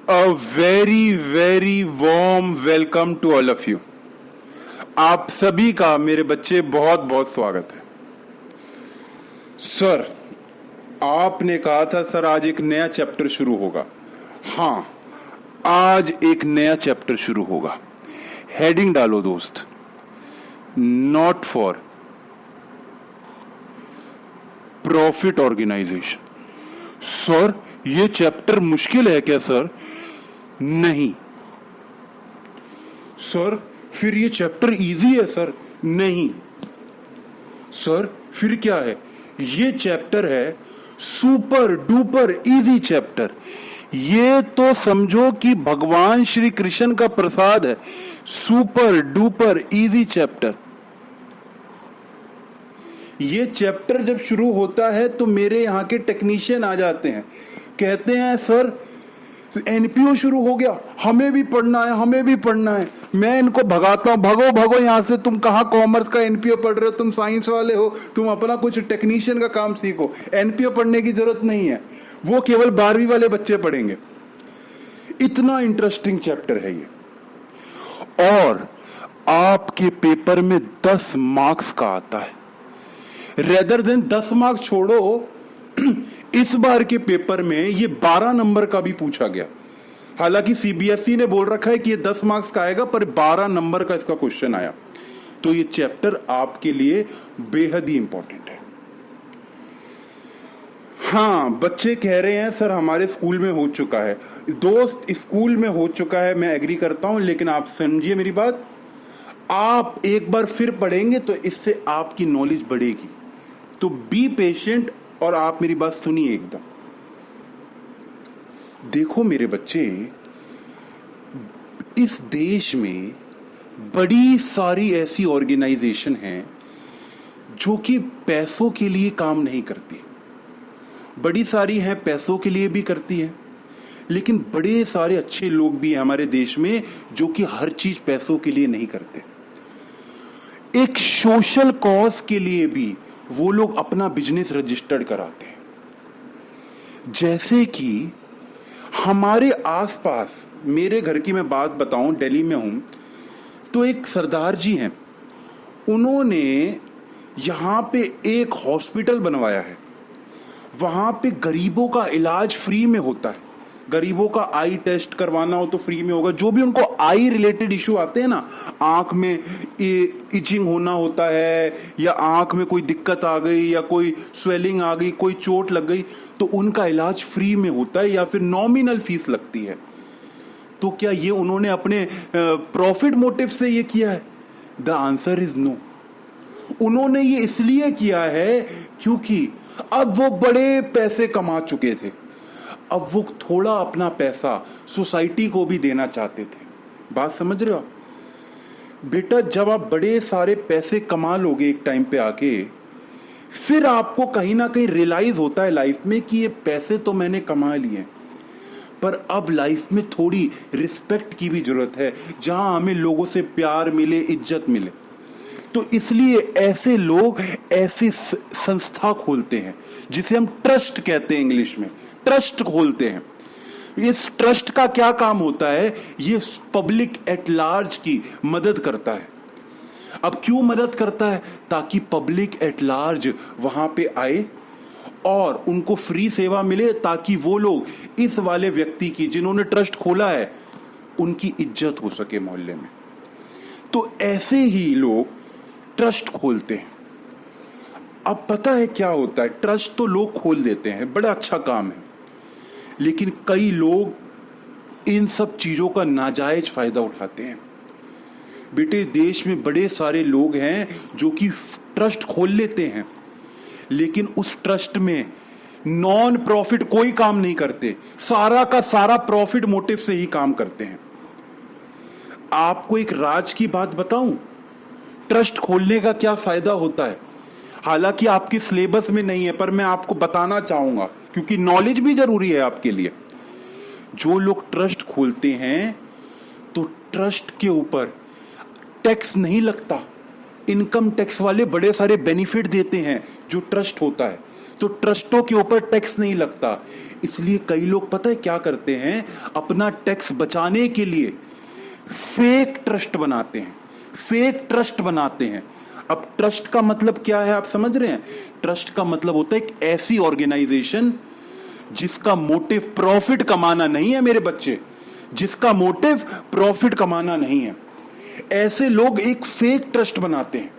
A very very warm welcome to all of you. आप सभी का मेरे बच्चे बहुत बहुत स्वागत है। सर, आपने कहा था सर आज एक नया चैप्टर शुरू होगा। हाँ, आज एक नया चैप्टर शुरू होगा। हेडिंग डालो दोस्त, not for profit organisation. Sir, ये चैप्टर मुश्किल है क्या सर? नहीं। सर, फिर ये चैप्टर इजी है सर? नहीं। सर, फिर क्या है? ये चैप्टर है सुपर डुपर इजी चैप्टर। ये तो समझो कि भगवान श्री कृष्ण का प्रसाद है। Super duper easy chapter. ये चैप्टर जब शुरू होता है तो मेरे यहाँ के टेक्नीशियन आ जाते हैं, कहते हैं सर एनपीओ शुरू हो गया, हमें भी पढ़ना है, हमें भी पढ़ना है। मैं इनको भगाता हूँ, भगो भगो यहाँ से, तुम कहाँ कॉमर्स का एनपीओ पढ़ रहे हो, तुम साइंस वाले हो, तुम अपना कुछ टेक्नीशियन का काम सीखो। एनपीओ पढ़ने की जरूरत नहीं है, वो केवल 12वीं वाले बच्चे पढ़ेंगे। इतना इंटरेस्टिंग चैप्टर है ये, और आपके पेपर में 10 मार्क्स का आता है। रेदर देन 10 मार्क्स छोड़ो, इस बार के पेपर में ये 12 नंबर का भी पूछा गया। हालांकि सीबीएसई ने बोल रखा है कि ये 10 मार्क्स का आएगा, पर 12 नंबर का इसका क्वेश्चन आया। तो ये चैप्टर आपके लिए बेहद ही इंपॉर्टेंट है। हाँ, बच्चे कह रहे हैं सर हमारे स्कूल में हो चुका है। दोस्त, स्कूल में हो चुका है, मैं एग्री करता हूं, लेकिन आप समझिए मेरी बात। आप एक बार फिर पढ़ेंगे तो इससे आपकी नॉलेज बढ़ेगी। तो बी पेशेंट और आप मेरी बात सुनिए एकदम। देखो मेरे बच्चे, इस देश में बड़ी सारी ऐसी ऑर्गेनाइजेशन हैं जो कि पैसों के लिए काम नहीं करती। बड़ी सारी हैं पैसों के लिए भी करती हैं, लेकिन बड़े सारे अच्छे लोग भी हैं हमारे देश में जो कि हर चीज पैसों के लिए नहीं करते। एक सोशल कॉज के लिए भी वो लोग अपना बिजनेस रजिस्टर्ड कराते हैं। जैसे कि हमारे आसपास, मेरे घर की मैं बात बताऊं, दिल्ली में हूं, तो एक सरदार जी हैं, उन्होंने यहां पे एक हॉस्पिटल बनवाया है। वहां पे गरीबों का इलाज फ्री में होता है। गरीबों का आई टेस्ट करवाना हो तो फ्री में होगा। जो भी उनको आई रिलेटेड इश्यू आते हैं ना, आंख में इचिंग होना होता है, या आंख में कोई दिक्कत आ गई, या कोई स्वेलिंग आ गई, कोई चोट लग गई, तो उनका इलाज फ्री में होता है या फिर नॉमिनल फीस लगती है। तो क्या ये उन्होंने अपने प्रॉफिट मोटिव से ये किया है? The answer is no. उन्होंने ये इसलिए किया है क्योंकि अब वो बड़े पैसे कमा चुके थे। अब वो थोड़ा अपना पैसा सोसाइटी को भी देना चाहते थे। बात समझ रहे हो बेटा? जब आप बड़े सारे पैसे कमा लोगे एक टाइम पे आके, फिर आपको कहीं ना कहीं रियलाइज होता है लाइफ में कि ये पैसे तो मैंने कमा लिए, पर अब लाइफ में थोड़ी रिस्पेक्ट की भी जरूरत है, जहां हमें लोगों से प्यार मिले, इज्जत मिले। तो इसलिए ऐसे लोग ऐसी संस्था खोलते हैं जिसे हम ट्रस्ट कहते हैं, इंग्लिश में ट्रस्ट खोलते हैं। इस ट्रस्ट का क्या काम होता है? ये पब्लिक एट लार्ज की मदद करता है। अब क्यों मदद करता है? ताकि पब्लिक एट लार्ज वहां पे आए और उनको फ्री सेवा मिले, ताकि वो लोग इस वाले व्यक्ति की, जिन्होंने ट्रस्ट खोला है, उनकी इज्जत हो सके मोहल्ले में। तो ऐसे ही लोग ट्रस्ट खोलते हैं। अब पता है क्या होता है? ट्रस्ट तो लोग खोल देते हैं, बड़ा अच्छा काम है, लेकिन कई लोग इन सब चीजों का नाजायज फायदा उठाते हैं। बेटे, देश में बड़े सारे लोग हैं जो कि ट्रस्ट खोल लेते हैं, लेकिन उस ट्रस्ट में नॉन प्रॉफिट कोई काम नहीं करते, सारा का सारा प्रॉफिट मोटिव से ही काम करते हैं। आपको एक राज की बात बताऊं, ट्रस्ट खोलने का क्या फायदा होता है? हालांकि आपके सिलेबस में नहीं है, पर मैं आपको बताना चाहूंगा क्योंकि नॉलेज भी जरूरी है आपके लिए। जो लोग ट्रस्ट खोलते हैं तो ट्रस्ट के ऊपर टैक्स नहीं लगता। इनकम टैक्स वाले बड़े सारे बेनिफिट देते हैं जो ट्रस्ट होता है। तो ट्रस्टों के ऊपर टैक्स नहीं लगता। इसलिए कई लोग पता है क्या करते हैं, अपना टैक्स बचाने के लिए फेक ट्रस्ट बनाते हैं, फेक ट्रस्ट बनाते हैं। अब ट्रस्ट का मतलब क्या है आप समझ रहे हैं? ट्रस्ट का मतलब होता है एक ऐसी ऑर्गेनाइजेशन जिसका मोटिव प्रॉफिट कमाना नहीं है मेरे बच्चे, जिसका मोटिव प्रॉफिट कमाना नहीं है। ऐसे लोग एक फेक ट्रस्ट बनाते हैं।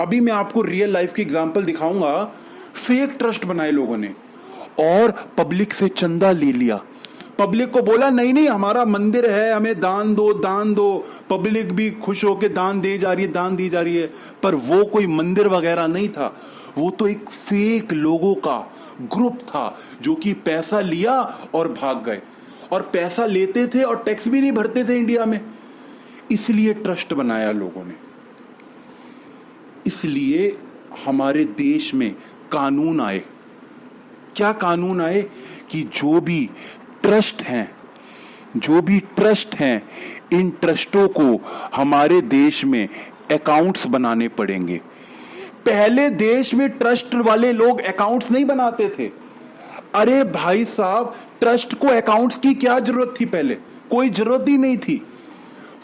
अभी मैं आपको रियल लाइफ की एग्जांपल दिखाऊंगा। फेक ट्रस्ट बनाए लोगों ने और पब्लिक से चंदा ले लिया। पब्लिक को बोला नहीं नहीं हमारा मंदिर है, हमें दान दो दान दो। पब्लिक भी खुश होकर दान दे जा रही है, दान दी जा रही है, पर वो कोई मंदिर वगैरह नहीं था, वो तो एक फेक लोगों का ग्रुप था जो कि पैसा लिया और भाग गए। और पैसा लेते थे और टैक्स भी नहीं भरते थे इंडिया में। इसलिए ट्रस्ट बनाया लोगों ने। इसलिए हमारे देश में कानून आए। क्या कानून आए कि जो भी ट्रस्ट हैं इन ट्रस्टों को हमारे देश में अकाउंट्स बनाने पड़ेंगे। पहले देश में ट्रस्ट वाले लोग अकाउंट्स नहीं बनाते थे। अरे भाई साहब, ट्रस्ट को अकाउंट्स की क्या जरूरत थी? पहले कोई जरूरत ही नहीं थी।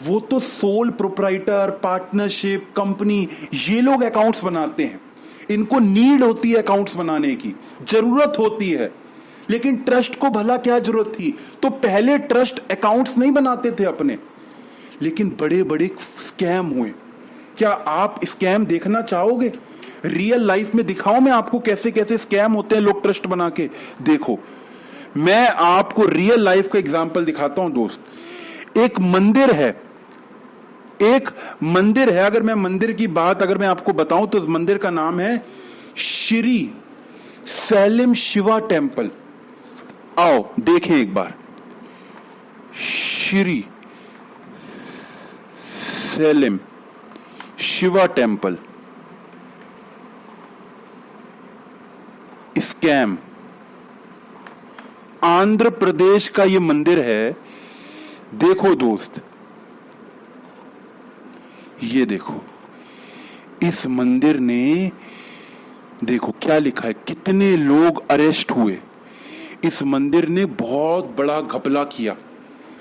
वो तो सोल प्रोप्राइटर, पार्टनरशिप, कंपनी, ये लोग अकाउंट्स बनाते हैं। इनको नीड होती है अकाउंट्स बनाने की, जरूरत होती है। लेकिन ट्रस्ट को भला क्या जरूरत थी? तो पहले ट्रस्ट अकाउंट्स नहीं बनाते थे अपने। लेकिन बड़े बड़े स्कैम हुए। क्या आप स्कैम देखना चाहोगे? रियल लाइफ में दिखाओ मैं आपको कैसे कैसे स्कैम होते हैं लोग ट्रस्ट बना के। देखो, मैं आपको रियल लाइफ का एग्जांपल दिखाता हूं दोस्त। एक मंदिर है, अगर मैं मंदिर की बात अगर मैं आपको बताऊं तो उस मंदिर का नाम है श्री सैलिम शिवा टेम्पल। आओ देखें एक बार, श्री सैलिम शिवा टेम्पल। स्कैम, आंध्र प्रदेश का यह मंदिर है। देखो दोस्त, ये देखो, इस मंदिर ने देखो क्या लिखा है, कितने लोग अरेस्ट हुए। इस मंदिर ने बहुत बड़ा घपला किया।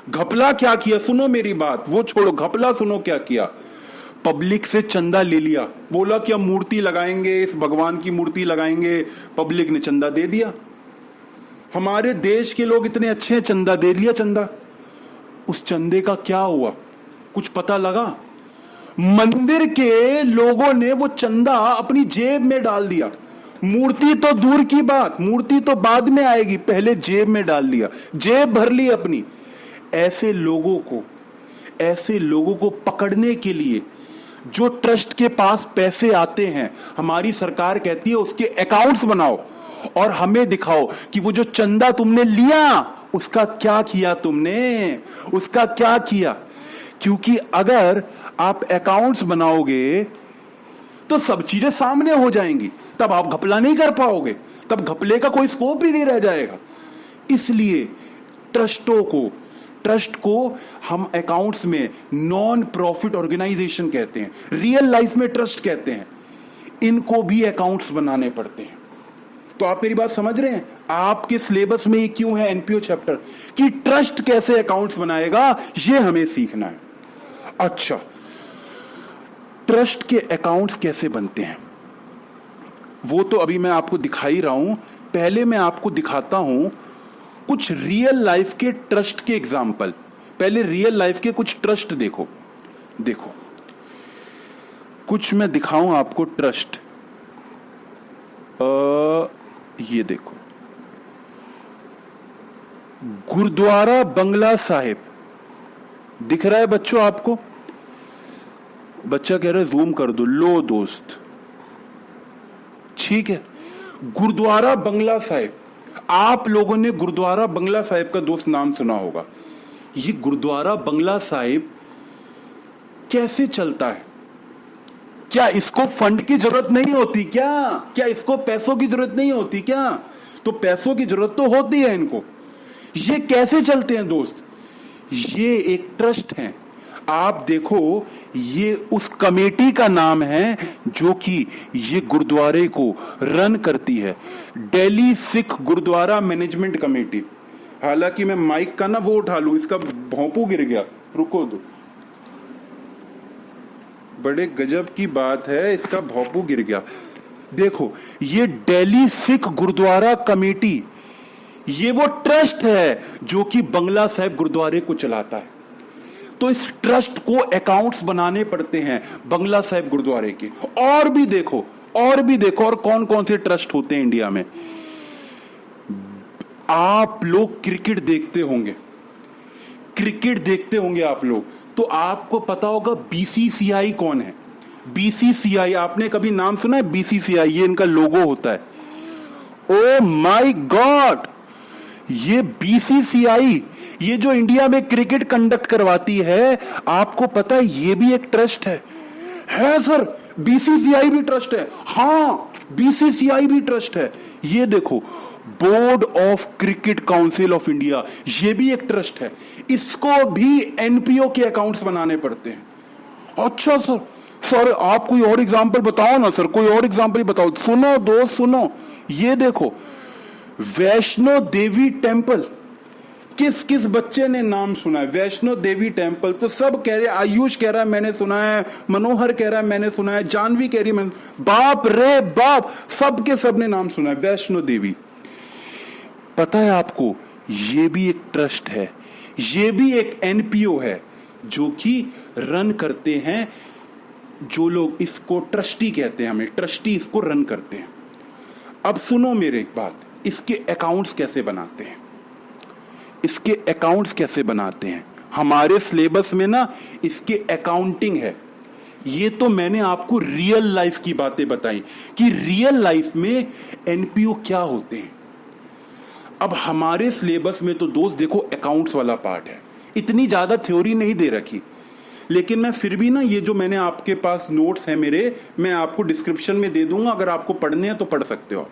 घपला क्या किया? सुनो मेरी बात, वो छोड़ो, घपला सुनो क्या किया। पब्लिक से चंदा ले लिया, बोला कि हम मूर्ति लगाएंगे, इस भगवान की मूर्ति लगाएंगे। पब्लिक ने चंदा दे दिया। हमारे देश के लोग इतने अच्छे हैं, चंदा दे लिया। चंदा, उस चंदे का क्या हुआ? कुछ पता लगा? मंदिर के लोगों ने वो चंदा अपनी जेब में डाल दिया। मूर्ति तो दूर की बात, मूर्ति तो बाद में आएगी, पहले जेब में डाल लिया, जेब भर ली अपनी। ऐसे लोगों को पकड़ने के लिए जो ट्रस्ट के पास पैसे आते हैं, हमारी सरकार कहती है उसके अकाउंट्स बनाओ और हमें दिखाओ कि वो जो चंदा तुमने लिया उसका क्या किया तुमने, उसका क्या किया। क्योंकि अगर आप अकाउंट्स बनाओगे तो सब चीजें सामने हो जाएंगी, तब आप घपला नहीं कर पाओगे, तब घपले का कोई स्कोप ही नहीं रह जाएगा। इसलिए ट्रस्ट को हम अकाउंट्स में नॉन प्रॉफिट ऑर्गेनाइजेशन कहते हैं, रियल लाइफ में ट्रस्ट कहते हैं। इनको भी अकाउंट्स बनाने पड़ते हैं। तो आप मेरी बात समझ रहे हैं? आपके सिलेबस में ये क्यों है एनपीओ चैप्टर कि ट्रस्ट कैसे अकाउंट्स बनाएगा, ये हमें सीखना है। अच्छा, ट्रस्ट के अकाउंट्स कैसे बनते हैं वो तो अभी मैं आपको दिखा ही रहा हूं। पहले मैं आपको दिखाता हूं कुछ रियल लाइफ के ट्रस्ट के एग्जाम्पल। पहले रियल लाइफ के कुछ ट्रस्ट देखो कुछ मैं दिखाऊं आपको ट्रस्ट। ये देखो, गुरुद्वारा बंगला साहिब दिख रहा है बच्चों आपको? बच्चा कह रहा है जूम कर दो। लो दोस्त, ठीक है। गुरुद्वारा बंगला साहिब, आप लोगों ने गुरुद्वारा बंगला साहिब का दोस्त नाम सुना होगा। ये गुरुद्वारा बंगला साहिब कैसे चलता है? क्या इसको फंड की जरूरत नहीं होती क्या इसको पैसों की जरूरत नहीं होती क्या? तो पैसों की जरूरत तो होती है इनको। ये कैसे चलते हैं दोस्त? ये एक ट्रस्ट है। आप देखो, ये उस कमेटी का नाम है जो कि ये गुरुद्वारे को रन करती है, दिल्ली सिख गुरुद्वारा मैनेजमेंट कमेटी। हालांकि मैं माइक का ना वो उठा लूं, इसका भोंपू गिर गया, रुको दो, बड़े गजब की बात है, इसका भोंपू गिर गया। देखो, ये दिल्ली सिख गुरुद्वारा कमेटी, ये वो ट्रस्ट है जो कि बंगला साहिब गुरुद्वारे को चलाता है। तो इस ट्रस्ट को अकाउंट्स बनाने पड़ते हैं बंगला साहिब गुरुद्वारे के। और भी देखो, और कौन कौन से ट्रस्ट होते हैं इंडिया में। आप लोग क्रिकेट देखते होंगे आप लोग, तो आपको पता होगा बीसीसीआई कौन है। बीसीसीआई, आपने कभी नाम सुना है बीसीसीआई? ये इनका लोगो होता है। ओ माय गॉड, ये बीसीसीआई, ये जो इंडिया में क्रिकेट कंडक्ट करवाती है, आपको पता है ये भी एक ट्रस्ट है सर, बीसीसीआई भी ट्रस्ट है। हाँ, बीसीसीआई भी ट्रस्ट है। ये देखो, board of cricket council of India, ये भी एक ट्रस्ट है। इसको भी एनपीओ के अकाउंट्स बनाने पड़ते हैं। अच्छा सर आप कोई और एग्जांपल बताओ ना सर, कोई और एग्जांपल बताओ। सुनो दोस्त सुनो, ये देखो, वैष्णो देवी टेम्पल, किस किस बच्चे ने नाम सुना है वैष्णो देवी टेम्पल? तो सब कह रहे, आयुष कह रहा है मैंने सुना है, मनोहर कह रहा है मैंने सुना है, जानवी कह रही है मैंने, बाप रे बाप, सबके सब ने नाम सुना है वैष्णो देवी। पता है आपको, ये भी एक ट्रस्ट है, ये भी एक एनपीओ है जो कि रन करते हैं, जो लोग इसको ट्रस्टी कहते हैं, हमें ट्रस्टी इसको रन करते हैं। अब सुनो मेरी एक बात, इसके अकाउंट्स कैसे बनाते हैं, इसके अकाउंट्स कैसे बनाते हैं? हमारे सिलेबस में ना इसके अकाउंटिंग है। ये तो मैंने आपको रियल लाइफ की बातें बताई कि रियल लाइफ में एनपीओ क्या होते हैं। अब हमारे सिलेबस में तो दोस्त देखो अकाउंट्स वाला पार्ट है, इतनी ज्यादा थ्योरी नहीं दे रखी, लेकिन मैं फिर भी ना, ये जो मैंने आपके पास नोट्स हैं मेरे, मैं आपको डिस्क्रिप्शन में दे दूंगा, अगर आपको पढ़ने हैं तो पढ़ सकते हो।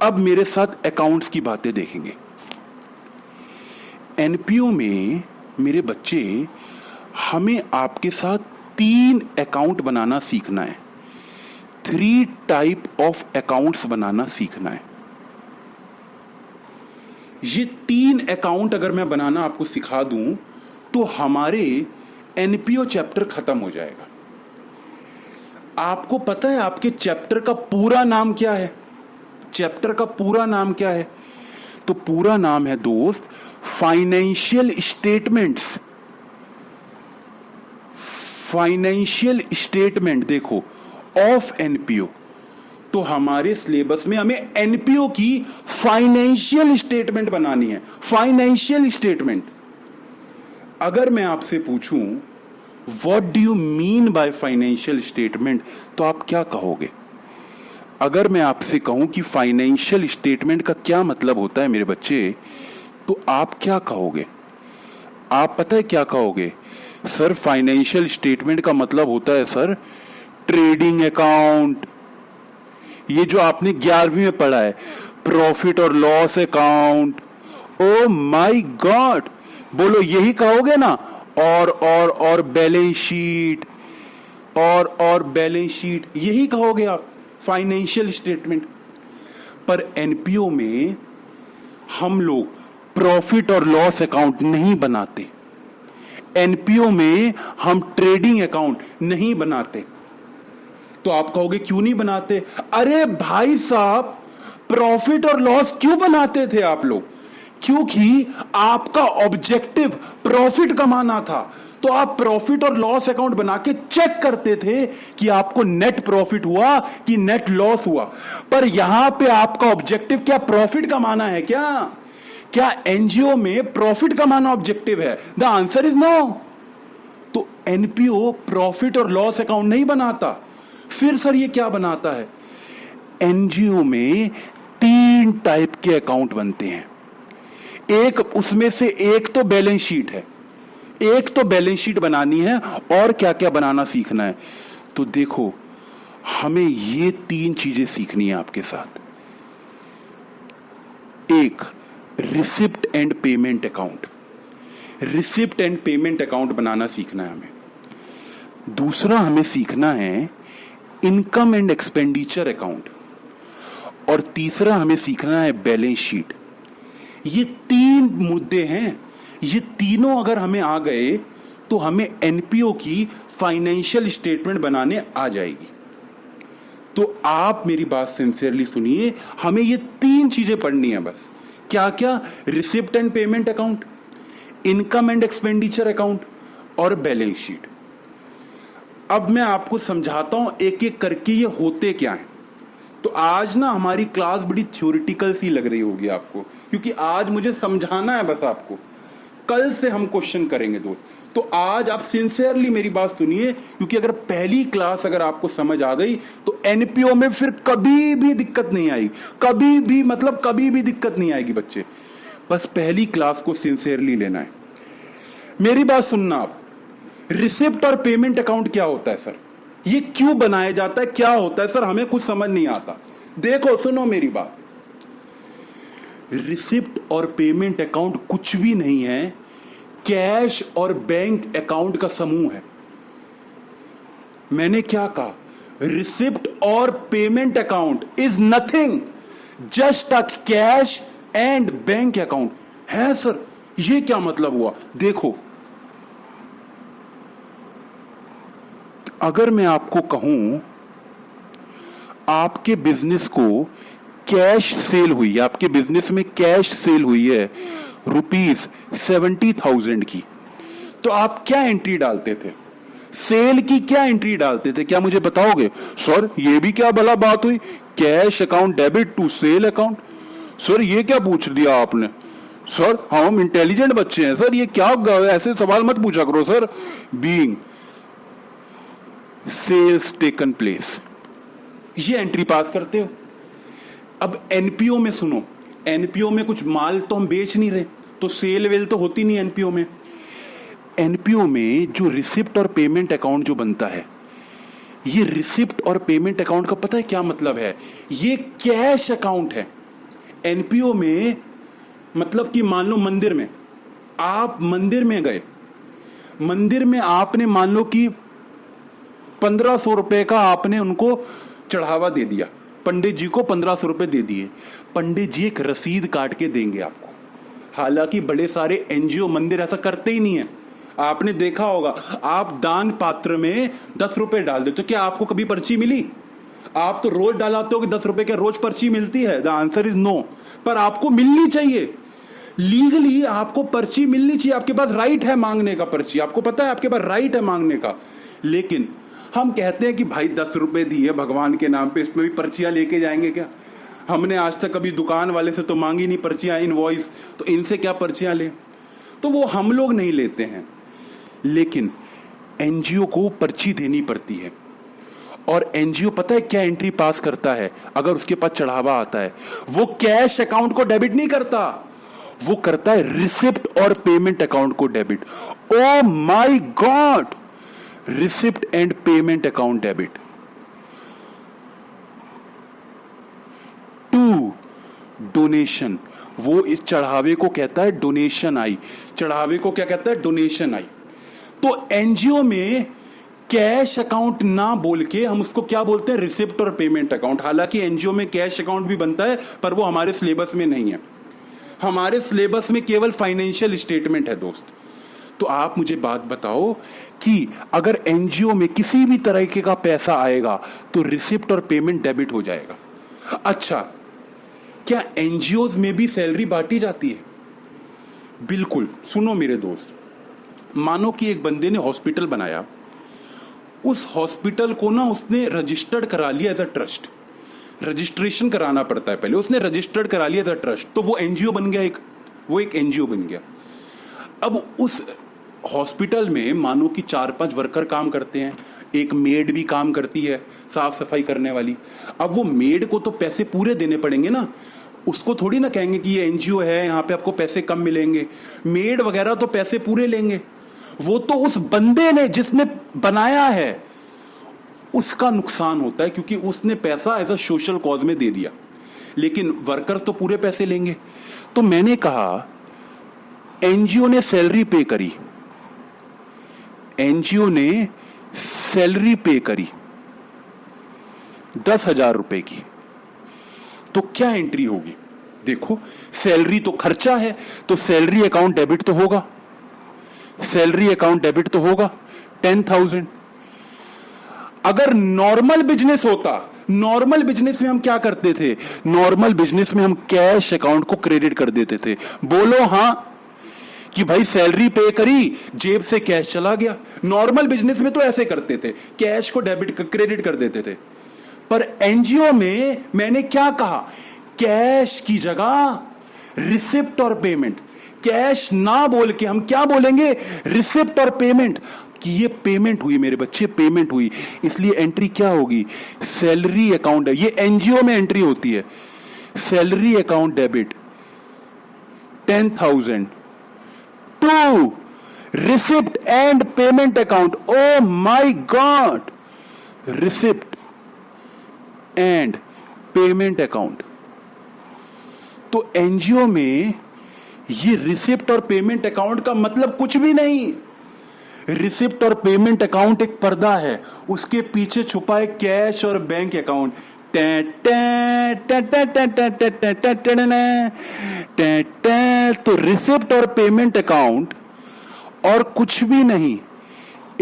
अब मेरे साथ अकाउंट्स की बातें देखेंगे। एनपीओ में मेरे बच्चे, हमें आपके साथ 3 अकाउंट बनाना सीखना है, 3 टाइप ऑफ अकाउंट्स बनाना सीखना है। ये 3 अकाउंट अगर मैं बनाना आपको सिखा दूं तो हमारे एनपीओ चैप्टर खत्म हो जाएगा। आपको पता है आपके चैप्टर का पूरा नाम क्या है? चैप्टर का पूरा नाम क्या है? तो पूरा नाम है दोस्त, फाइनेंशियल स्टेटमेंट्स। फाइनेंशियल स्टेटमेंट देखो ऑफ एनपीओ। तो हमारे सिलेबस में हमें एनपीओ की फाइनेंशियल स्टेटमेंट बनानी है। Financial statement. अगर मैं आपसे पूछूं what do you mean by financial statement, तो आप क्या कहोगे? अगर मैं आपसे कहूं कि फाइनेंशियल स्टेटमेंट का क्या मतलब होता है मेरे बच्चे, तो आप क्या कहोगे? आप पता है क्या कहोगे? सर फाइनेंशियल स्टेटमेंट का मतलब होता है सर ट्रेडिंग अकाउंट, ये जो आपने 11वीं में पढ़ा है, प्रॉफिट और loss account. Oh my God, बोलो यही कहोगे ना? और बैलेंस शीट, और बैलेंस शीट, यही कहोगे आप फाइनेंशियल स्टेटमेंट। पर एनपीओ में हम लोग प्रॉफिट और लॉस अकाउंट नहीं बनाते, एनपीओ में हम ट्रेडिंग अकाउंट नहीं बनाते। तो आप कहोगे क्यों नहीं बनाते? अरे भाई साहब, प्रॉफिट और लॉस क्यों बनाते थे आप लोग? क्योंकि आपका ऑब्जेक्टिव प्रॉफिट कमाना था, तो आप प्रॉफिट और लॉस अकाउंट बना के चेक करते थे कि आपको नेट प्रॉफिट हुआ कि नेट लॉस हुआ। पर यहां पे आपका ऑब्जेक्टिव क्या प्रॉफिट कमाना है? क्या एनजीओ में प्रॉफिट कमाना ऑब्जेक्टिव है? The answer is no. तो एनपीओ प्रॉफिट और लॉस अकाउंट नहीं बनाता। फिर सर ये क्या बनाता है? एनजीओ में 3 टाइप के अकाउंट बनते हैं। एक उसमें से एक तो बैलेंस शीट है, एक तो बैलेंस शीट बनानी है, और क्या क्या बनाना सीखना है। तो देखो हमें ये 3 चीजें सीखनी है आपके साथ। एक, receipt and payment account. Receipt and payment account बनाना सीखना है हमें। दूसरा हमें सीखना है इनकम एंड एक्सपेंडिचर अकाउंट, और तीसरा हमें सीखना है बैलेंस शीट। ये तीन मुद्दे हैं, ये तीनों अगर हमें आ गए तो हमें एनपीओ की फाइनेंशियल स्टेटमेंट बनाने आ जाएगी। तो आप मेरी बात सिंसियरली सुनिए, हमें ये तीन चीजें पढ़नी है बस। क्या क्या? Receipt and payment account, income and expenditure account और बैलेंस शीट। अब मैं आपको समझाता हूं एक एक करके ये होते क्या हैं। तो आज ना हमारी क्लास बड़ी थ्योरेटिकल सी लग रही होगी आपको, क्योंकि आज मुझे समझाना है बस आपको। कल से हम क्वेश्चन करेंगे दोस्त। तो आज आप सिंसियरली मेरी बात सुनिए, क्योंकि अगर पहली क्लास अगर आपको समझ आ गई तो एनपीओ में फिर कभी भी दिक्कत नहीं आएगी, कभी भी, मतलब कभी भी दिक्कत नहीं आएगी बच्चे। बस पहली क्लास को सिंसियरली लेना है। मेरी बात सुनना आप, रिसिप्ट और पेमेंट अकाउंट क्या होता है सर? ये क्यों बनाया जाता है, क्या होता है सर? हमें कुछ समझ नहीं आता। देखो सुनो मेरी बात, रिसिप्ट और पेमेंट अकाउंट कुछ भी नहीं है, कैश और बैंक अकाउंट का समूह है। मैंने क्या कहा? रिसिप्ट और payment account is nothing, just a cash and bank account है सर। ये क्या मतलब हुआ? देखो, अगर मैं आपको कहूं आपके बिजनेस को कैश सेल हुई है, आपके बिजनेस में कैश सेल हुई है ₹70,000 की, तो आप क्या एंट्री डालते थे? सेल की क्या एंट्री डालते थे? क्या मुझे बताओगे? सर ये भी क्या भला बात हुई, cash account debit to sale account? Sir ये क्या पूछ दिया आपने? सर हम इंटेलिजेंट बच्चे हैं सर, ये क्या ऐसे सवाल मत पूछा करो sir. Being sales taken place, ये एंट्री पास करते हो। अब एनपीओ में सुनो, एनपीओ में कुछ माल तो हम बेच नहीं रहे, तो सेल वेल तो होती नहीं एनपीओ में। एनपीओ में जो रिसिप्ट और पेमेंट अकाउंट जो बनता है, ये रिसिप्ट और पेमेंट अकाउंट का पता है क्या मतलब है? ये कैश अकाउंट है। एनपीओ में मतलब कि मान लो मंदिर में, आप मंदिर में गए, मंदिर में आपने मान लो कि 1500 रुपए का आपने उनको चढ़ावा दे दिया, पंडित जी को 1500 रुपए दे दिए। पंडित जी एक रसीद काट के देंगे आपको। हालांकि बड़े सारे एनजीओ मंदिर ऐसा करते ही नहीं है। आपने देखा होगा, आप दान पात्र में 10 रुपए डाल देते, तो क्या आपको कभी पर्ची मिली? आप तो रोज डालाते हो कि 10 रुपए के रोज पर्ची मिलती है। The answer is no. पर आपको मिलनी चाहिए, लीगली आपको पर्ची मिलनी चाहिए। आपके पास राइट है मांगने का पर्ची, आपको पता है आपके पास राइट है मांगने का। लेकिन हम कहते हैं कि भाई 10 रुपए दिए भगवान के नाम पे, इसमें भी पर्चियां लेके जाएंगे क्या? हमने आज तक कभी दुकान वाले से तो मांगी नहीं पर्चियां, इनवॉइस, तो इनसे क्या पर्चियां ले? तो वो हम लोग नहीं लेते हैं। लेकिन एनजीओ को पर्ची देनी पड़ती है, और एनजीओ पता है क्या एंट्री पास करता है? अगर उसके पास चढ़ावा आता है, वो कैश अकाउंट को डेबिट नहीं करता, वो करता है रिसिप्ट और पेमेंट अकाउंट को debit. O my God, receipt and payment account debit. 2 donation, वो इस चढ़ावे को कहता है डोनेशन आई। चढ़ावे को क्या कहता है? डोनेशन आई। तो एनजीओ में कैश अकाउंट ना बोल के हम उसको क्या बोलते हैं? रिसिप्ट और पेमेंट अकाउंट। हालांकि एनजीओ में कैश अकाउंट भी बनता है, पर वो हमारे सिलेबस में नहीं है। हमारे सिलेबस में केवल फाइनेंशियल स्टेटमेंट है दोस्त। तो आप मुझे बात बताओ कि अगर एनजीओ में किसी भी तरीके का पैसा आएगा तो रिसिप्ट और पेमेंट डेबिट हो जाएगा। अच्छा, क्या एनजीओज में भी सैलरी बांटी जाती है? बिल्कुल। सुनो मेरे दोस्त, मानो कि एक बंदे ने हॉस्पिटल बनाया, उस हॉस्पिटल को ना उसने रजिस्टर्ड करा लिया एज अ ट्रस्ट। रजिस्ट्रेशन कराना पड़ता है पहले, उसने रजिस्टर्ड करा लिया एज अ ट्रस्ट, तो वो एनजीओ बन गया, वो एक एनजीओ बन गया। अब उस हॉस्पिटल में मानो कि 4-5 वर्कर काम करते हैं, एक मेड भी काम करती है साफ सफाई करने वाली। अब वो मेड को तो पैसे पूरे देने पड़ेंगे ना, उसको थोड़ी ना कहेंगे कि ये एनजीओ है यहाँ पे आपको पैसे कम मिलेंगे। मेड वगैरह तो पैसे पूरे लेंगे। वो तो उस बंदे ने जिसने बनाया है उसका नुकसान होता है, क्योंकि उसने पैसा एज अ सोशल कॉज में दे दिया, लेकिन वर्कर्स तो पूरे पैसे लेंगे। तो मैंने कहा एनजीओ ने सैलरी पे करी, एनजीओ ने सैलरी पे करी 10,000 रुपए की, तो क्या एंट्री होगी? देखो, सैलरी तो खर्चा है, तो सैलरी अकाउंट डेबिट तो होगा, सैलरी अकाउंट डेबिट तो होगा 10,000। अगर नॉर्मल बिजनेस होता, नॉर्मल बिजनेस में हम क्या करते थे? नॉर्मल बिजनेस में हम कैश अकाउंट को क्रेडिट कर देते थे। बोलो हां कि भाई सैलरी पे करी, जेब से कैश चला गया। नॉर्मल बिजनेस में तो ऐसे करते थे, कैश को डेबिट क्रेडिट कर देते थे। पर एनजीओ में मैंने क्या कहा? कैश की जगह रिसिप्ट और पेमेंट। कैश ना बोल के हम क्या बोलेंगे? रिसिप्ट और पेमेंट, कि ये पेमेंट हुई मेरे बच्चे, पेमेंट हुई। इसलिए एंट्री क्या होगी? सैलरी अकाउंट है, ये एनजीओ में एंट्री होती है। Salary account debit 10,000 to receipt and payment account. Oh my God, receipt and payment account. तो एनजीओ में ये रिसिप्ट और पेमेंट अकाउंट का मतलब कुछ भी नहीं। रिसिप्ट और पेमेंट अकाउंट एक पर्दा है, उसके पीछे छुपा है कैश और बैंक अकाउंट। तो रिसिप्ट और पेमेंट अकाउंट और कुछ भी नहीं,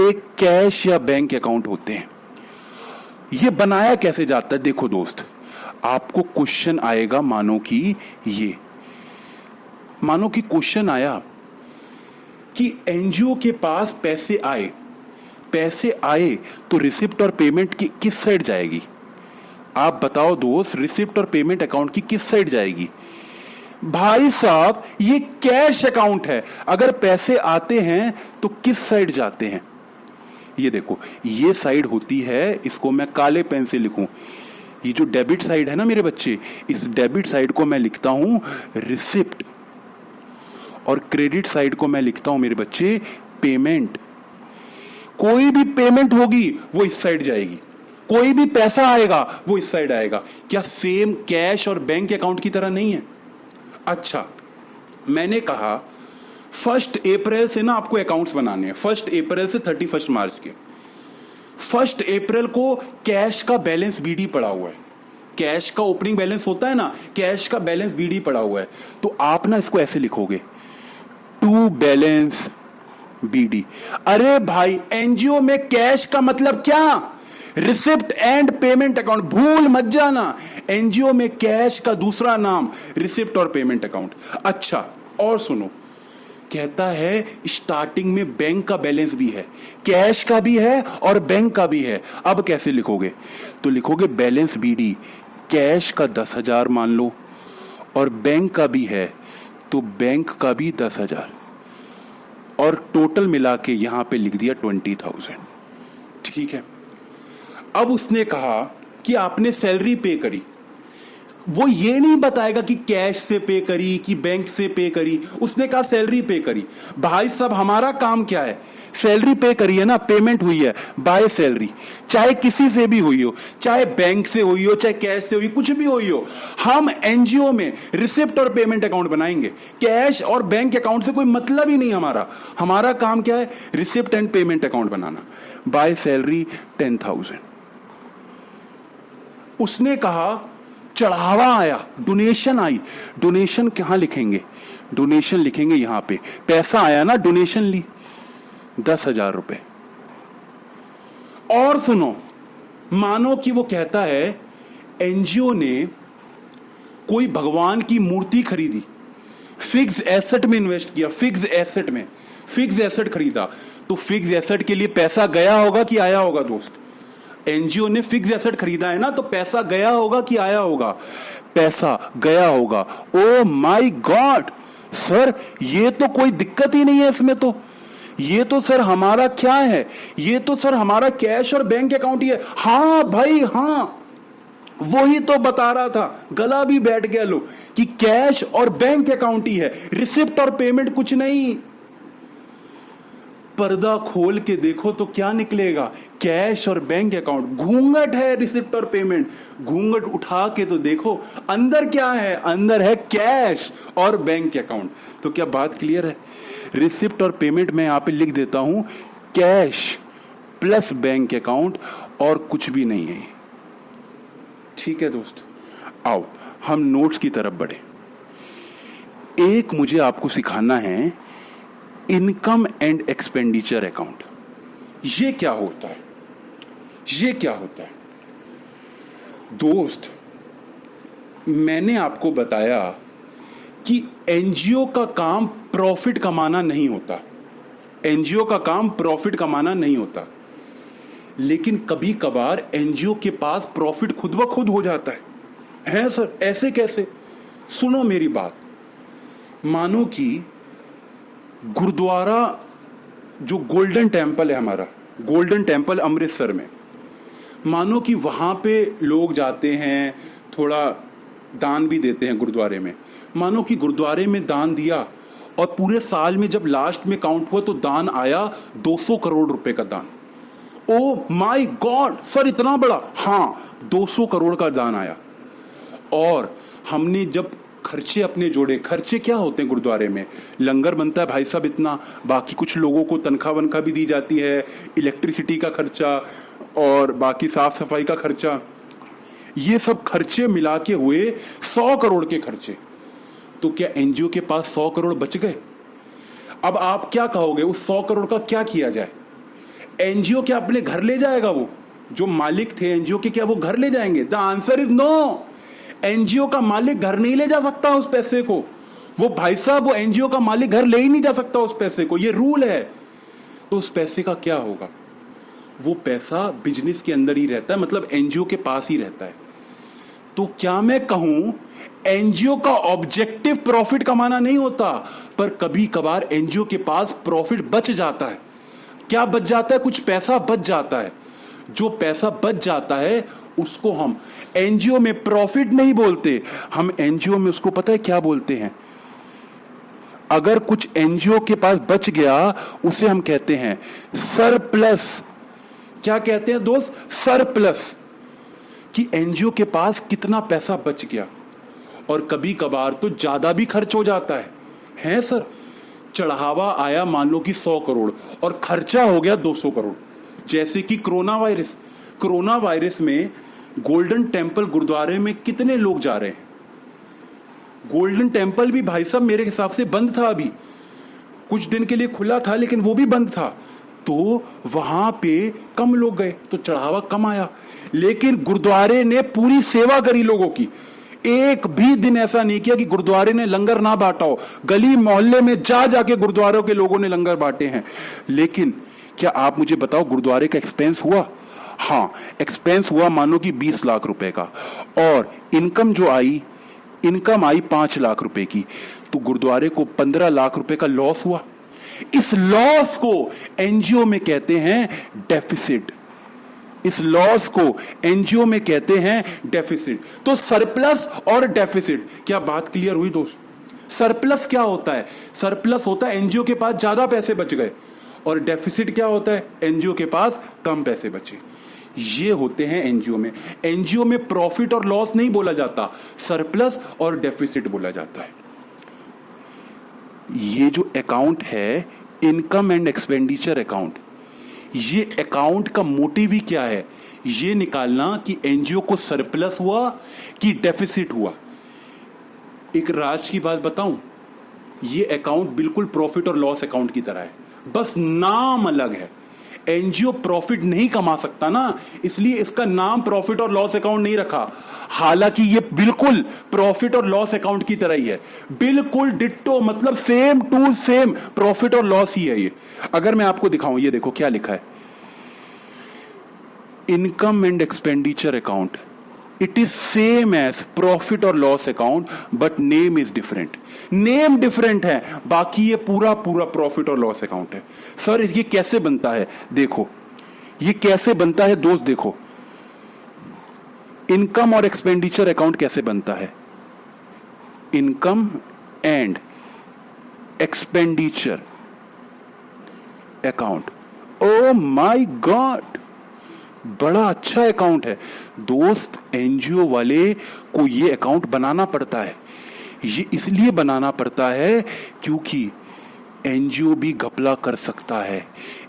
एक कैश या बैंक अकाउंट होते हैं। ये बनाया कैसे जाता है? देखो दोस्त, आपको क्वेश्चन आएगा, मानो कि क्वेश्चन आया कि एनजीओ के पास पैसे आए तो रिसिप्ट और पेमेंट की किस साइड जाएगी? आप बताओ दोस्त, रिसिप्ट और पेमेंट अकाउंट की किस साइड जाएगी? भाई साहब, ये कैश अकाउंट है, अगर पैसे आते हैं तो किस साइड जाते हैं? ये देखो, ये साइड होती है, इसको मैं काले पेन से लिखूं, ये जो डेबिट साइड है ना मेरे बच्चे, इस डेबिट साइड को मैं लिखता हूं रिसिप्ट, और क्रेडिट साइड को मैं लिखता हूं मेरे बच्चे पेमेंट। कोई भी पेमेंट होगी वो इस साइड जाएगी, कोई भी पैसा आएगा वो इस साइड आएगा। क्या सेम कैश और बैंक अकाउंट की तरह नहीं है? अच्छा, मैंने कहा 1 अप्रैल से ना आपको अकाउंट्स बनाने हैं, 1 अप्रैल से 31 मार्च के। 1 अप्रैल को कैश का बैलेंस बीडी पड़ा हुआ है, कैश का ओपनिंग बैलेंस होता है ना, कैश का बैलेंस बीडी पड़ा हुआ है। तो आप ना इसको ऐसे लिखोगे, टू बैलेंस बीडी। अरे भाई, एनजीओ में कैश का मतलब क्या? Receipt and payment account. भूल मत जाना, एनजीओ में कैश का दूसरा नाम रिसिप्ट और पेमेंट अकाउंट। अच्छा, और सुनो, कहता है स्टार्टिंग में बैंक का बैलेंस भी है, कैश का भी है और बैंक का भी है। अब कैसे लिखोगे? तो लिखोगे बैलेंस बीडी, कैश का 10,000 मान लो, और बैंक का भी है तो बैंक का भी 10,000, और टोटल मिला के यहां पे लिख दिया 20,000। ठीक है। अब उसने कहा कि आपने सैलरी पे करी, वो ये नहीं बताएगा कि कैश से पे करी कि बैंक से पे करी, उसने कहा सैलरी पे करी। भाई साहब, हमारा काम क्या है? सैलरी पे करी है ना, पेमेंट हुई है बाय सैलरी, चाहे किसी से भी हुई हो, चाहे बैंक से हुई हो, चाहे कैश से हुई, कुछ भी हुई हो। हम एनजीओ में रिसिप्ट और पेमेंट अकाउंट बनाएंगे, कैश और बैंक अकाउंट से कोई मतलब ही नहीं हमारा। हमारा काम क्या है? Receipt and payment account banana. By salary 10,000। उसने कहा चढ़ावा आया, डोनेशन आई। डोनेशन कहां लिखेंगे? डोनेशन लिखेंगे यहां पे, पैसा आया ना, डोनेशन ली 10,000 रुपए। और सुनो, मानो कि वो कहता है एनजीओ ने कोई भगवान की मूर्ति खरीदी, फिक्स एसेट में इन्वेस्ट किया, फिक्स एसेट खरीदा, तो फिक्स एसेट के लिए पैसा गया होगा कि आया होगा दोस्त? एनजीओ ने फिक्स एसेट खरीदा है ना, तो पैसा गया होगा कि आया होगा? पैसा गया होगा। ओ माय गॉड सर, ये तो कोई दिक्कत ही नहीं है इसमें। तो ये तो सर हमारा क्या है? ये तो सर हमारा कैश और बैंक अकाउंट ही है। हाँ भाई हाँ, वही तो बता रहा था, गला भी बैठ गया लो, कि कैश और बैंक अकाउंट ही है, रिसिप्ट और पेमेंट कुछ नहीं। पर्दा खोल के देखो तो क्या निकलेगा? कैश और बैंक अकाउंट। घूंघट है रिसिप्ट और पेमेंट। घूंघट उठा के तो देखो अंदर क्या है? अंदर है कैश और बैंक अकाउंट। तो क्या बात क्लियर है? रिसिप्ट और पेमेंट मैं यहां पे लिख देता हूं, कैश प्लस बैंक अकाउंट, और कुछ भी नहीं है। ठीक है दोस्त, आओ हम नोट्स की तरफ बढ़े। एक मुझे आपको सिखाना है इनकम एंड एक्सपेंडिचर अकाउंट। ये क्या होता है? ये क्या होता है दोस्त? मैंने आपको बताया कि एनजीओ का काम प्रॉफिट कमाना नहीं होता। एनजीओ का काम प्रॉफिट कमाना नहीं होता, लेकिन कभी कभार एनजीओ के पास प्रॉफिट खुद ब खुद हो जाता है सर, ऐसे कैसे? सुनो मेरी बात। मानो कि गुरुद्वारा, जो गोल्डन टेम्पल है हमारा, गोल्डन टेम्पल अमृतसर में, मानो कि वहां पे लोग जाते हैं, थोड़ा दान भी देते हैं गुरुद्वारे में। मानो कि गुरुद्वारे में दान दिया और पूरे साल में जब लास्ट में काउंट हुआ तो दान आया 200 करोड़ रुपए का दान। ओ माय गॉड सर, इतना बड़ा? हाँ, 200 करोड़ का दान आया। और हमने जब खर्चे अपने जोड़े, खर्चे क्या होते हैं गुरुद्वारे में? लंगर बनता है भाई साहब इतना, बाकी कुछ लोगों को तनख्वाह वनख्वाह भी दी जाती है, इलेक्ट्रिसिटी का खर्चा और बाकी साफ सफाई का खर्चा, ये सब खर्चे मिला के हुए 100 करोड़ के खर्चे। तो क्या एनजीओ के पास 100 करोड़ बच गए? अब आप क्या कहोगे, उस 100 करोड़ का क्या किया जाए? एनजीओ क्या अपने घर ले जाएगा? वो जो मालिक थे एनजीओ के, क्या वो घर ले जाएंगे? The answer is no. NGO का मालिक घर नहीं ले जा सकता उस पैसे को। वो भाई साहब, वो एनजीओ का मालिक घर ले ही नहीं जा सकता उस पैसे को, ये रूल है। तो उस पैसे का क्या होगा? वो पैसा बिजनेस के अंदर ही रहता है, मतलब एनजीओ के पास ही रहता है। तो क्या मैं कहूं, एनजीओ का ऑब्जेक्टिव प्रॉफिट कमाना नहीं होता, पर कभी कभार एनजीओ के पास प्रॉफिट बच जाता है। क्या बच जाता है? कुछ पैसा बच जाता है। जो पैसा बच जाता है उसको हम एनजीओ में प्रॉफिट नहीं बोलते, हम एनजीओ में उसको पता है क्या बोलते हैं? अगर कुछ एनजीओ के पास बच गया उसे हम कहते हैं सरप्लस। क्या कहते हैं दोस्त? सरप्लस। कि एनजीओ के पास कितना पैसा बच गया। और कभी कभार तो ज्यादा भी खर्च हो जाता है सर। चढ़ावा आया मान लो कि 100 करोड़ और खर्चा हो गया 200 करोड़। जैसे कि कोरोना वायरस। कोरोना वायरस में गोल्डन टेम्पल गुरुद्वारे में कितने लोग जा रहे हैं? गोल्डन टेम्पल भी भाई साहब मेरे हिसाब से बंद था, अभी कुछ दिन के लिए खुला था लेकिन वो भी बंद था। तो वहां पे कम लोग गए तो चढ़ावा कम आया। लेकिन गुरुद्वारे ने पूरी सेवा करी लोगों की। एक भी दिन ऐसा नहीं किया कि गुरुद्वारे ने लंगर ना बांटा हो। गली मोहल्ले में जा जाके गुरुद्वारों के लोगों ने लंगर बांटे हैं। लेकिन क्या आप मुझे बताओ गुरुद्वारे का एक्सपेंस हुआ? हाँ, एक्सपेंस हुआ मानो कि 20 लाख रुपए का, और इनकम जो आई, इनकम आई 5 लाख रुपए की। तो गुरुद्वारे को 15 लाख रुपए का लॉस हुआ। इस लॉस को एनजीओ में कहते हैं डेफिसिट। इस लॉस को एनजीओ में कहते हैं डेफिसिट। तो सरप्लस और डेफिसिट, क्या बात क्लियर हुई दोस्त? सरप्लस क्या होता है? सरप्लस होता है एनजीओ के पास ज्यादा पैसे बच गए, और डेफिसिट क्या होता है? एनजीओ के पास कम पैसे बचे। ये होते हैं एनजीओ में। एनजीओ में प्रॉफिट और लॉस नहीं बोला जाता, सरप्लस और डेफिसिट बोला जाता है। ये जो अकाउंट है इनकम एंड एक्सपेंडिचर अकाउंट, ये अकाउंट का मोटिव ही क्या है? ये निकालना कि एनजीओ को सरप्लस हुआ कि डेफिसिट हुआ। एक राज की बात बताऊं, ये अकाउंट बिल्कुल प्रॉफिट और लॉस अकाउंट की तरह है, बस नाम अलग है। एनजीओ प्रॉफिट नहीं कमा सकता ना, इसलिए इसका नाम प्रॉफिट और लॉस अकाउंट नहीं रखा। हालांकि ये बिल्कुल प्रॉफिट और लॉस अकाउंट की तरह ही है, बिल्कुल डिट्टो, मतलब सेम टू सेम प्रॉफिट और लॉस ही है ये। अगर मैं आपको दिखाऊं, ये देखो क्या लिखा है, income and expenditure account. It is same as profit और loss account, but name is different. Name different है, बाकी ये पूरा पूरा प्रॉफिट और लॉस अकाउंट है। सर ये कैसे बनता है? देखो ये कैसे बनता है दोस्त, देखो इनकम और एक्सपेंडिचर अकाउंट कैसे बनता है। Income and expenditure account. Oh my God, बड़ा अच्छा अकाउंट है दोस्त। एनजीओ वाले को ये अकाउंट बनाना पड़ता है। ये इसलिए बनाना पड़ता है क्योंकि एनजीओ भी घपला कर सकता है।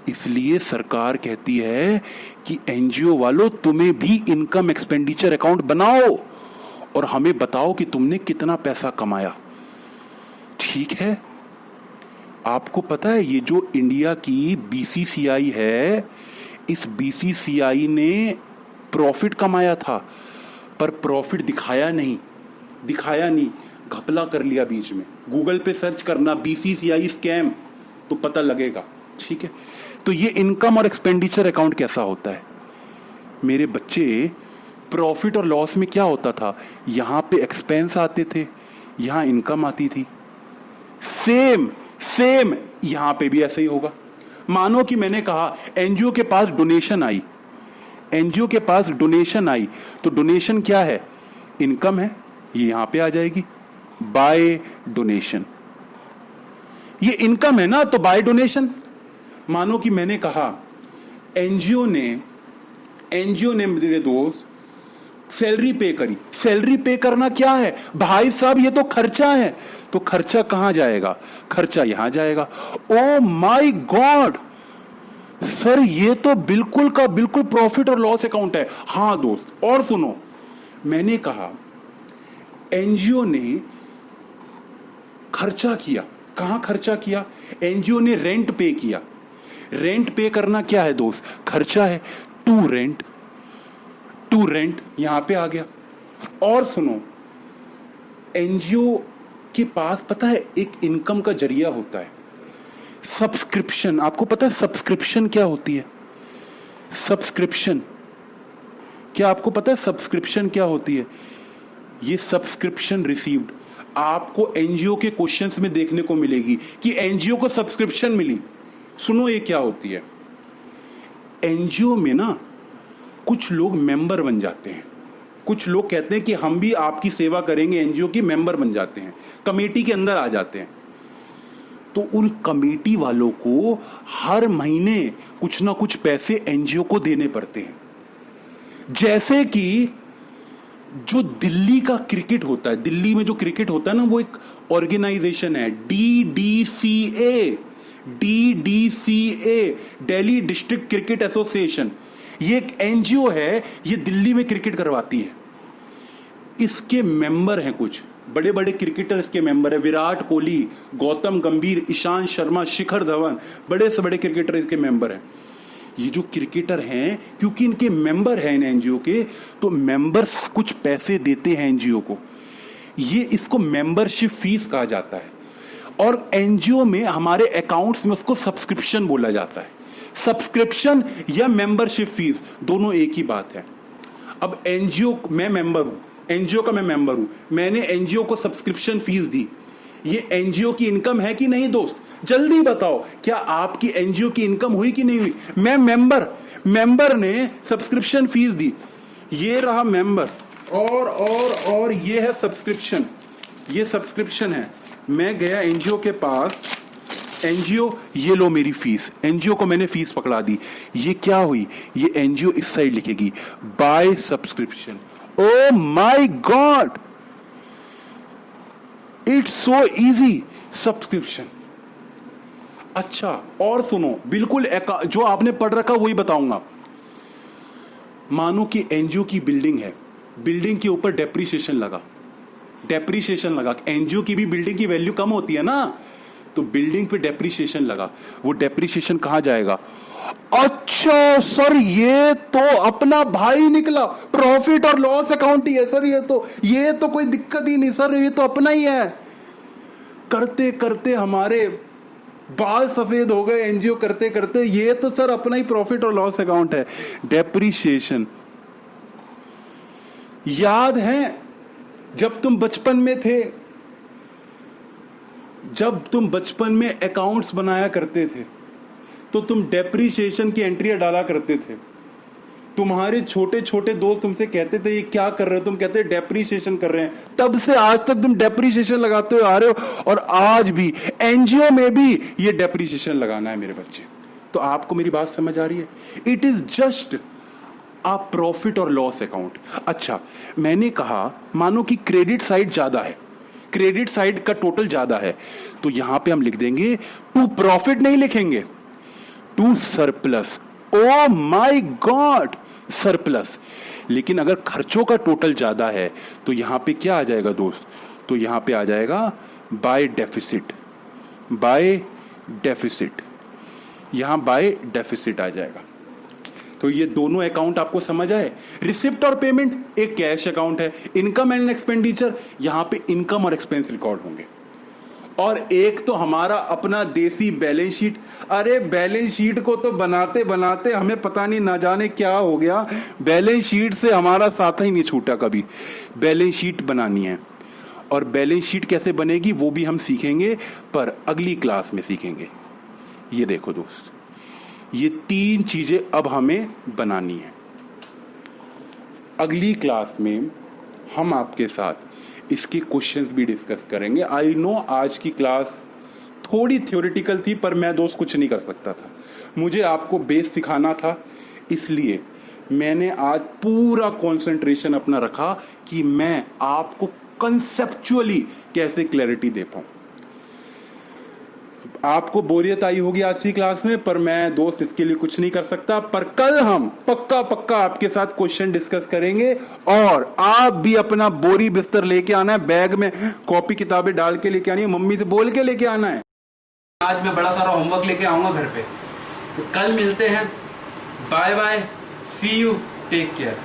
इसलिए सरकार कहती है कि एनजीओ वालों, तुम्हें भी इनकम एक्सपेंडिचर अकाउंट बनाओ और हमें बताओ कि तुमने कितना पैसा कमाया। ठीक है, आपको पता है ये जो इंडिया की बीसीसीआई है, इस बीसीसीआई ने प्रॉफिट कमाया था, पर प्रॉफिट दिखाया नहीं, घपला कर लिया बीच में। गूगल पे सर्च करना बीसीसीआई स्कैम तो पता लगेगा। ठीक है, तो ये इनकम और एक्सपेंडिचर अकाउंट कैसा होता है मेरे बच्चे? प्रॉफिट और लॉस में क्या होता था, यहां पे एक्सपेंस आते थे, यहां इनकम आती थी। सेम यहां पे भी ऐसे ही होगा। मानो कि मैंने कहा एनजीओ के पास डोनेशन आई, तो डोनेशन क्या है? इनकम है, ये यहां पे आ जाएगी बाय डोनेशन। ये इनकम है ना, तो बाय डोनेशन। मानो कि मैंने कहा एनजीओ ने मेरे दोस्त सैलरी पे करी। सैलरी पे करना क्या है भाई साहब? ये तो खर्चा है। तो खर्चा कहां जाएगा? खर्चा यहां जाएगा। ओ माय गॉड सर, ये तो बिल्कुल का बिल्कुल प्रॉफिट और लॉस अकाउंट है। हाँ दोस्त, और सुनो, मैंने कहा एनजीओ ने खर्चा किया। कहां खर्चा किया? एनजीओ ने रेंट पे किया। रेंट पे करना क्या है दोस्त? खर्चा है। टू रेंट यहां पे आ गया। और सुनो, एनजीओ के पास पता है एक इनकम का जरिया होता है, सब्सक्रिप्शन। आपको पता है सब्सक्रिप्शन क्या होती है? सब्सक्रिप्शन क्या आपको पता है सब्सक्रिप्शन क्या होती है? ये सब्सक्रिप्शन रिसीव्ड आपको एनजीओ के क्वेश्चंस में देखने को मिलेगी कि एनजीओ को सब्सक्रिप्शन मिली। सुनो ये क्या होती है। एनजीओ में ना कुछ लोग मेंबर बन जाते हैं। कुछ लोग कहते हैं कि हम भी आपकी सेवा करेंगे, एनजीओ की मेंबर बन जाते हैं, कमेटी के अंदर आ जाते हैं। तो उन कमेटी वालों को हर महीने कुछ ना कुछ पैसे एनजीओ को देने पड़ते हैं। जैसे कि जो दिल्ली का क्रिकेट होता है, दिल्ली में जो क्रिकेट होता है ना, वो एक ऑर्गेनाइजेशन है, DDCA, Delhi district cricket association. ये एक एनजीओ है, ये दिल्ली में क्रिकेट करवाती है। इसके मेंबर हैं कुछ बड़े बड़े क्रिकेटर, इसके मेंबर है विराट कोहली, गौतम गंभीर, ईशांत शर्मा, शिखर धवन, बड़े से बड़े क्रिकेटर इसके मेंबर हैं। ये जो क्रिकेटर हैं, क्योंकि इनके मेंबर हैं इन एनजीओ के, तो मेंबर्स कुछ पैसे देते हैं एनजीओ को। ये इसको मेंबरशिप फीस कहा जाता है। और एनजीओ में हमारे अकाउंट्स में उसको सब्सक्रिप्शन बोला जाता है। सब्सक्रिप्शन या मेंबरशिप फीस दोनों एक ही बात है। अब एनजीओ, मैं मेंबर हूं, एनजीओ का मैं मेंबर हूं, मैंने एनजीओ को सब्सक्रिप्शन फीस दी। ये एनजीओ की इनकम है कि नहीं दोस्त? जल्दी बताओ, क्या आपकी एनजीओ की इनकम हुई कि नहीं हुई? मैं मेंबर ने सब्सक्रिप्शन फीस दी। ये रहा मेंबर, और ये है सब्सक्रिप्शन। ये सब्सक्रिप्शन है। मैं गया एनजीओ के पास, एनजीओ ये लो मेरी फीस। एनजीओ को मैंने फीस पकड़ा दी। ये क्या हुई? ये एनजीओ इस साइड लिखेगी by subscription. Oh my God, it's so easy, subscription. अच्छा, और सुनो, बिल्कुल जो आपने पढ़ रखा वही बताऊंगा। मानो कि एनजीओ की बिल्डिंग है, बिल्डिंग के ऊपर डेप्रीशिएशन लगा। एनजीओ की भी बिल्डिंग की वैल्यू कम होती है ना, तो बिल्डिंग पे डेप्रीशिएशन लगा। वो डेप्रीशिएशन कहां जाएगा? अच्छा सर, ये तो अपना भाई निकला, प्रॉफिट और लॉस अकाउंट ही है सर। ये तो कोई दिक्कत ही नहीं सर, ये तो अपना ही है। करते करते हमारे बाल सफेद हो गए एनजीओ करते करते। ये तो सर अपना ही प्रॉफिट और लॉस अकाउंट है। डेप्रीशिएशन याद है जब तुम बचपन में थे, जब तुम बचपन में अकाउंट्स बनाया करते थे, तो तुम डेप्रीशिएशन की एंट्रियां डाला करते थे। तुम्हारे छोटे छोटे दोस्त तुमसे कहते थे ये क्या कर रहे हो? तुम कहते डेप्रीशिएशन कर रहे हैं। तब से आज तक तुम डेप्रीशिएशन लगाते हुए आ रहे हो, और आज भी एनजीओ में भी ये डेप्रीशिएशन लगाना है मेरे बच्चे। तो आपको मेरी बात समझ आ रही है? It is just a profit और लॉस अकाउंट। अच्छा, मैंने कहा मानो कि क्रेडिट साइड ज्यादा है, क्रेडिट साइड का टोटल ज्यादा है, तो यहां पे हम लिख देंगे टू प्रॉफिट, नहीं लिखेंगे to surplus. Oh my God, surplus. लेकिन अगर खर्चों का टोटल ज्यादा है तो यहां पे क्या आ जाएगा दोस्त? तो यहां पे आ जाएगा बाय डेफिसिट, बाय डेफिसिट, यहां बाय डेफिसिट आ जाएगा। तो ये दोनों अकाउंट आपको समझ आए। रिसिप्ट और पेमेंट एक कैश अकाउंट है, इनकम एंड एक्सपेंडिचर यहां पे इनकम और एक्सपेंस रिकॉर्ड होंगे। और एक तो हमारा अपना देसी बैलेंस शीट। अरे बैलेंस शीट को तो बनाते बनाते हमें पता नहीं ना जाने क्या हो गया, बैलेंस शीट से हमारा साथ ही नहीं छूटा कभी। बैलेंस शीट बनानी है, और बैलेंस शीट कैसे बनेगी वो भी हम सीखेंगे, पर अगली क्लास में सीखेंगे। ये देखो दोस्त, ये 3 चीजें अब हमें बनानी है। अगली क्लास में हम आपके साथ इसके क्वेश्चंस भी डिस्कस करेंगे। आई नो आज की क्लास थोड़ी थ्योरेटिकल थी, पर मैं दोस्त कुछ नहीं कर सकता था, मुझे आपको बेस सिखाना था, इसलिए मैंने आज पूरा कंसंट्रेशन अपना रखा कि मैं आपको कंसेप्चुअली कैसे क्लैरिटी दे पाऊं। आपको बोरियत आई होगी आज की क्लास में, पर मैं दोस्त इसके लिए कुछ नहीं कर सकता। पर कल हम पक्का आपके साथ क्वेश्चन डिस्कस करेंगे, और आप भी अपना बोरी बिस्तर लेके आना है, बैग में कॉपी किताबें डाल के लेके आनी है, मम्मी से बोल के लेके आना है। आज मैं बड़ा सारा होमवर्क लेके आऊंगा घर पे, तो कल मिलते हैं। Bye bye, see you, take care.